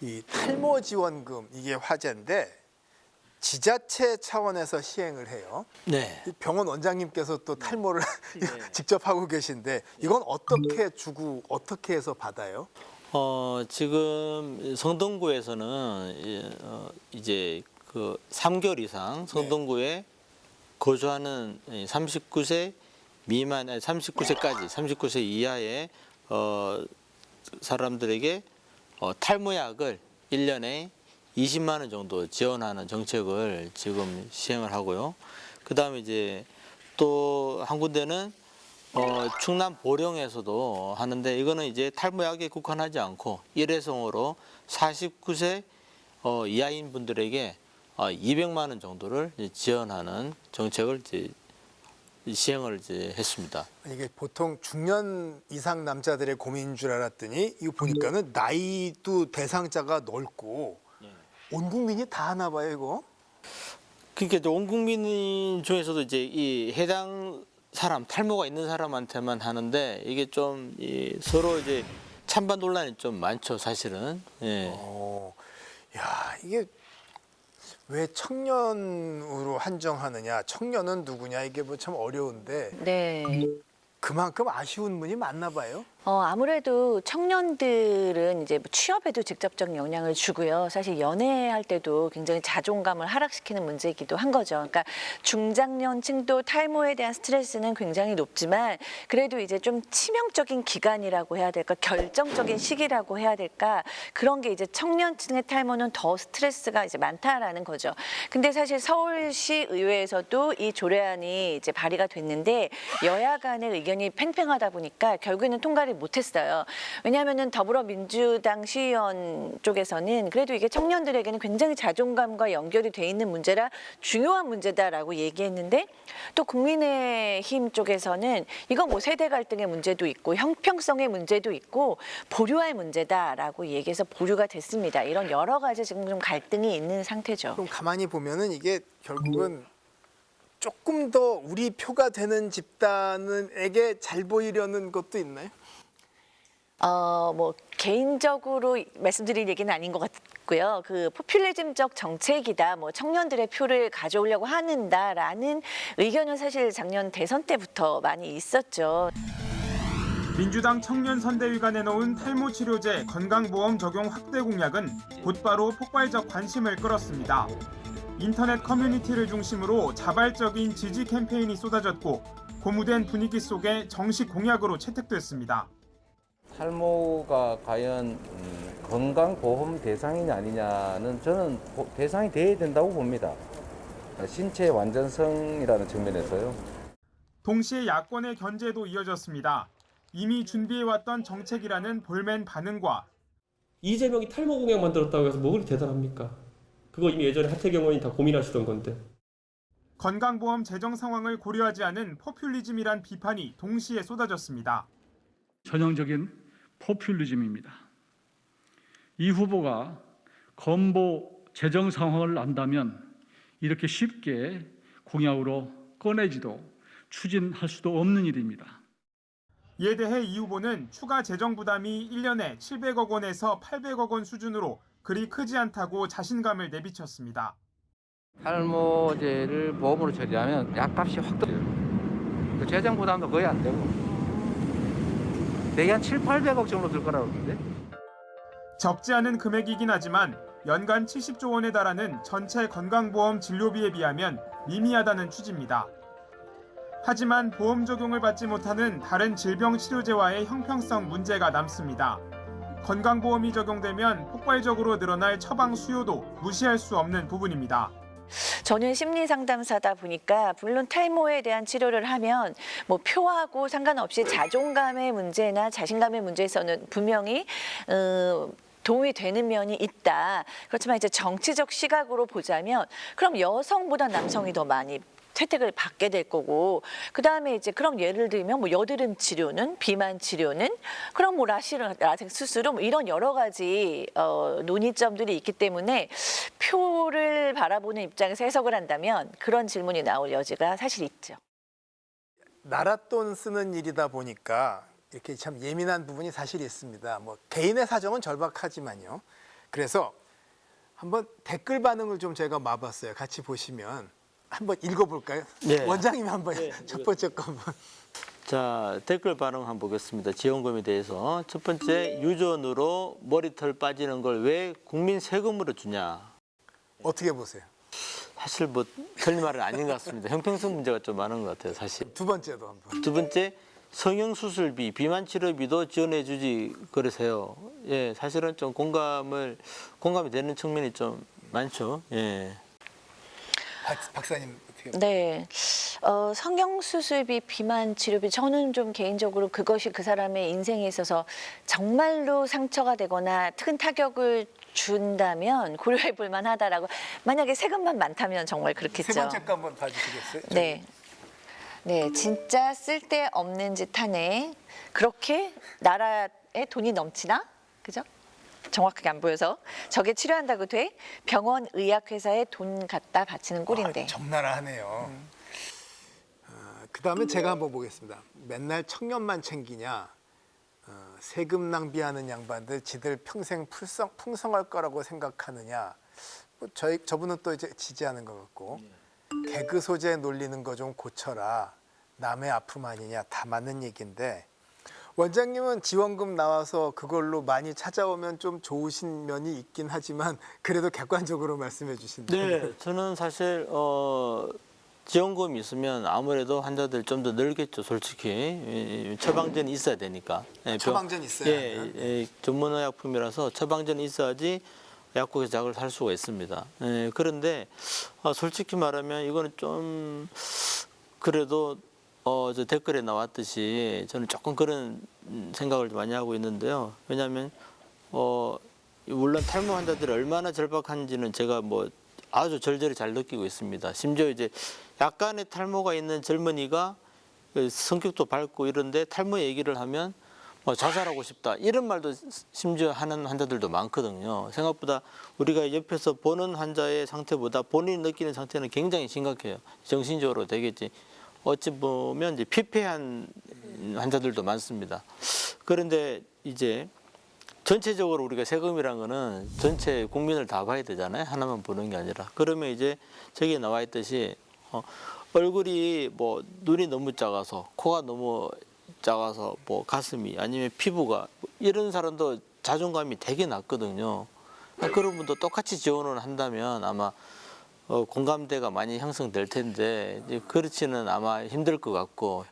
이 탈모 지원금 이게 화제인데 지자체 차원에서 시행을 해요. 네. 이 병원 원장님께서 또 탈모를 네. 직접 하고 계신데 이건 어떻게 주고 어떻게 해서 받아요? 지금 성동구에서는 이제 그 3개월 이상 성동구에 거주하는 39세 미만, 39세까지 39세 이하의 사람들에게 탈모약을 1년에 20만 원 정도 지원하는 정책을 지금 시행을 하고요. 그다음에 이제 또 한 군데는 충남 보령에서도 하는데 이거는 이제 탈모약에 국한하지 않고 일회성으로 49세 이하인 분들에게 200만 원 정도를 지원하는 정책을 이제 시행을 이제 했습니다. 이게 보통 중년 이상 남자들의 고민인 줄 알았더니 이거 보니까는 나이도 대상자가 넓고 온 국민이 다 하나 봐요, 이거. 그러니까 이제 온 국민 중에서도 이제 이 해당 사람 탈모가 있는 사람한테만 하는데 이게 좀 서로 이제 찬반 논란이 좀 많죠, 사실은. 예. 야, 이게 왜 청년으로 한정하느냐? 청년은 누구냐? 이게 뭐 참 어려운데 네. 그만큼 아쉬운 분이 많나 봐요. 아무래도 청년들은 이제 뭐 취업에도 직접적인 영향을 주고요. 사실 연애할 때도 굉장히 자존감을 하락시키는 문제이기도 한 거죠. 그러니까 중장년층도 탈모에 대한 스트레스는 굉장히 높지만 그래도 이제 좀 치명적인 기간이라고 해야 될까, 결정적인 시기라고 해야 될까, 그런 게 이제 청년층의 탈모는 더 스트레스가 이제 많다라는 거죠. 근데 사실 서울시 의회에서도 이 조례안이 이제 발의가 됐는데 여야 간의 의견이 팽팽하다 보니까 결국에는 통과를 못했어요. 왜냐하면은 더불어민주당 시의원 쪽에서는 그래도 이게 청년들에게는 굉장히 자존감과 연결이 돼 있는 문제라 중요한 문제다라고 얘기했는데 또 국민의힘 쪽에서는 이건 뭐 세대 갈등의 문제도 있고 형평성의 문제도 있고 보류할 문제다라고 얘기해서 보류가 됐습니다. 이런 여러 가지 지금 좀 갈등이 있는 상태죠. 그럼 가만히 보면은 이게 결국은 조금 더 우리 표가 되는 집단에게 잘 보이려는 것도 있나요? 뭐 개인적으로 말씀드릴 얘기는 아닌 것 같고요. 그 포퓰리즘적 정책이다, 뭐 청년들의 표를 가져오려고 하는다라는 의견은 사실 작년 대선 때부터 많이 있었죠. 민주당 청년선대위가 내놓은 탈모치료제 건강보험 적용 확대 공약은 곧바로 폭발적 관심을 끌었습니다. 인터넷 커뮤니티를 중심으로 자발적인 지지 캠페인이 쏟아졌고 고무된 분위기 속에 정식 공약으로 채택됐습니다. 탈모가 과연 건강보험 대상이냐 아니냐는 저는 대상이 돼야 된다고 봅니다. 신체 완전성이라는 측면에서요. 동시에 야권의 견제도 이어졌습니다. 이미 준비해왔던 정책이라는 볼멘 반응과 이재명이 탈모 공약 만들었다고 해서 뭐 그리 대단합니까? 그거 이미 예전에 하태경 의원이 다 고민하시던 건데. 건강보험 재정 상황을 고려하지 않은 포퓰리즘이란 비판이 동시에 쏟아졌습니다. 전형적인 포퓰리즘입니다. 이 후보가 건보 재정 상황을 안다면 이렇게 쉽게 공약으로 꺼내지도 추진할 수도 없는 일입니다. 이에 대해 이 후보는 추가 재정 부담이 1년에 700억 원에서 800억 원 수준으로 그리 크지 않다고 자신감을 내비쳤습니다. 탈모제를 보험으로 처리하면 약값이 확 떨어져요. 재정 부담도 거의 안 되고. 대개 한 7, 800억 정도 들 거라고 그러는데. 적지 않은 금액이긴 하지만 연간 70조 원에 달하는 전체 건강보험 진료비에 비하면 미미하다는 취지입니다. 하지만 보험 적용을 받지 못하는 다른 질병 치료제와의 형평성 문제가 남습니다. 건강보험이 적용되면 폭발적으로 늘어날 처방 수요도 무시할 수 없는 부분입니다. 저는 심리상담사다 보니까 물론 탈모에 대한 치료를 하면 뭐 표하고 상관없이 자존감의 문제나 자신감의 문제에서는 분명히 도움이 되는 면이 있다. 그렇지만 이제 정치적 시각으로 보자면 그럼 여성보다 남성이 더 많이 혜택을 받게 될 거고, 그 다음에 이제 그럼 예를 들면 뭐 여드름 치료는, 비만 치료는, 그럼 뭐 라섹 수술은 뭐 이런 여러 가지 논의점들이 있기 때문에 표를 바라보는 입장에서 해석을 한다면 그런 질문이 나올 여지가 사실 있죠. 나랏돈 쓰는 일이다 보니까 이렇게 참 예민한 부분이 사실 있습니다. 뭐 개인의 사정은 절박하지만요. 그래서 한번 댓글 반응을 좀 제가 마봤어요. 같이 보시면 한번 읽어볼까요? 네. 원장님이 한번 네, 첫 번째 거 한번. 자, 댓글 반응 한번 보겠습니다. 지원금에 대해서. 첫 번째, 유전으로 머리털 빠지는 걸 왜 국민 세금으로 주냐. 어떻게 보세요? 사실 뭐 틀린 말은 아닌 것 같습니다. 형평성 문제가 좀 많은 것 같아요, 사실. 두 번째도 한번. 두 번째, 성형수술비, 비만 치료비도 지원해 주지 그러세요. 예, 사실은 좀 공감이 되는 측면이 좀 많죠. 예. 박사님 어떻게 보세요? 네. 성형수술비, 비만 치료비, 저는 좀 개인적으로 그것이 그 사람의 인생에 있어서 정말로 상처가 되거나 큰 타격을 준다면 고려해 볼 만하다라고. 만약에 세금만 많다면 정말 그렇겠죠. 세 번째 거 한번 봐주시겠어요? 네. 네, 진짜 쓸데없는 짓 하네. 그렇게 나라에 돈이 넘치나? 그죠? 정확하게 안 보여서. 저게 치료한다고 돼? 병원 의약회사에 돈 갖다 바치는 꼴인데. 적나라하네요. 그다음에 제가 한번 보겠습니다. 맨날 청년만 챙기냐, 세금 낭비하는 양반들 지들 평생 풍성할 거라고 생각하느냐. 뭐 저분은 또 이제 지지하는 것 같고, 개그 소재 놀리는 거 좀 고쳐라. 남의 아픔 아니냐. 다 맞는 얘기인데, 원장님은 지원금 나와서 그걸로 많이 찾아오면 좀 좋으신 면이 있긴 하지만 그래도 객관적으로 말씀해 주신다. 네, 저는 사실 지원금이 있으면 아무래도 환자들 좀 더 늘겠죠, 솔직히. 처방전이 있어야 되니까. 예, 처방전이 있어야 예, 예, 전문의약품이라서 처방전이 있어야지 약국에서 약을 살 수가 있습니다. 예, 그런데 솔직히 말하면 이거는 좀 그래도 저 댓글에 나왔듯이 저는 조금 그런 생각을 많이 하고 있는데요. 왜냐하면 물론 탈모 환자들이 얼마나 절박한지는 제가 뭐 아주 절절히 잘 느끼고 있습니다. 심지어 이제 약간의 탈모가 있는 젊은이가 성격도 밝고 이런데 탈모 얘기를 하면 자살하고 싶다 이런 말도 심지어 하는 환자들도 많거든요. 생각보다 우리가 옆에서 보는 환자의 상태보다 본인이 느끼는 상태는 굉장히 심각해요. 정신적으로 되겠지. 어찌 보면 이제 피폐한 환자들도 많습니다. 그런데 이제 전체적으로 우리가 세금이란 거는 전체 국민을 다 봐야 되잖아요. 하나만 보는 게 아니라. 그러면 이제 저기에 나와 있듯이 얼굴이 뭐 눈이 너무 작아서 코가 너무 작아서 뭐 가슴이 아니면 피부가 이런 사람도 자존감이 되게 낮거든요. 그런 분도 똑같이 지원을 한다면 아마 공감대가 많이 형성될 텐데 이제 그렇지는 아마 힘들 것 같고